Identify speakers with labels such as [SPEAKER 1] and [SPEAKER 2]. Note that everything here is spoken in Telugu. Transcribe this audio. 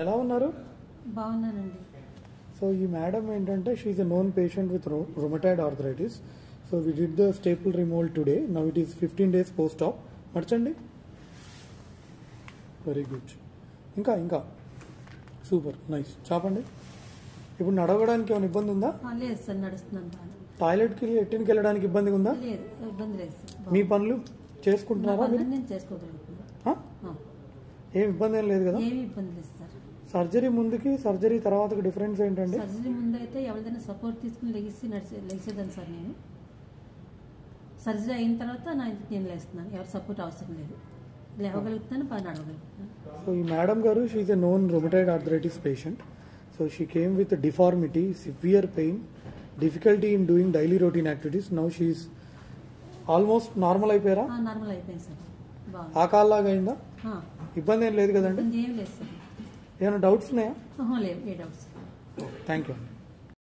[SPEAKER 1] ఎలా ఉన్నారు?
[SPEAKER 2] బాగున్నానండి.
[SPEAKER 1] సో ఈ మేడం ఏంటంటే she's a known patient with rheumatoid arthritis. So we did the staple removal today. Now it is 15 days post op. మర్చండి. Very good. ఇంకా ఇంకా సూపర్ నైస్. చాపండి. ఇప్పుడు నడవడానికి ఏమైనా ఇబ్బంది ఉందా?
[SPEAKER 2] లేదు సార్, నడుస్తున్నాను.
[SPEAKER 1] టాయిలెట్కి ఎట్టిన్కి వెళ్ళడానికి ఇబ్బంది ఉందా?
[SPEAKER 2] లేదు, ఇబ్బంది లేదు సార్.
[SPEAKER 1] మీ పనులు చేసుకుంటున్నారా?
[SPEAKER 2] నేను చేసుకోగలుగుతున్నాను.
[SPEAKER 1] ఏం ఇబ్బంది ఏం లేదు కదా?
[SPEAKER 2] ఏమి ఇబ్బంది లేదు సార్.
[SPEAKER 1] సర్జరీ ముందుకి సర్జరీ తర్వాతకి డిఫరెన్స్ ఏంటండి?
[SPEAKER 2] సర్జరీ ముందు అయితే ఎవరిదైనా సపోర్ట్ తీసుకుని లెగిసేదాన్ని సార్. నేను సర్జరీ అయిన తర్వాత నేను లేస్తున్నాను. ఎవరి సపోర్ట్ అవసరం లేదు. లేవగలుగుతాను, బాగా నడవగలుగుతాను.
[SPEAKER 1] సో ఈ మేడం గారు she a known rheumatoid arthritis patient. So she came with deformity, severe pain, difficulty in doing daily routine activities. Now she's almost normal అయిపోయారా?
[SPEAKER 2] నార్మల్ అయిపోయింది సార్.
[SPEAKER 1] ఆ కాల్లాగా అయిందా? ఇబ్బంది ఏం లేదు కదండి?
[SPEAKER 2] ఏం లేదు సార్.
[SPEAKER 1] ఏమైనా డౌట్స్ ఉన్నాయా?
[SPEAKER 2] లేదు, ఏ డౌట్స్.
[SPEAKER 1] Thank you.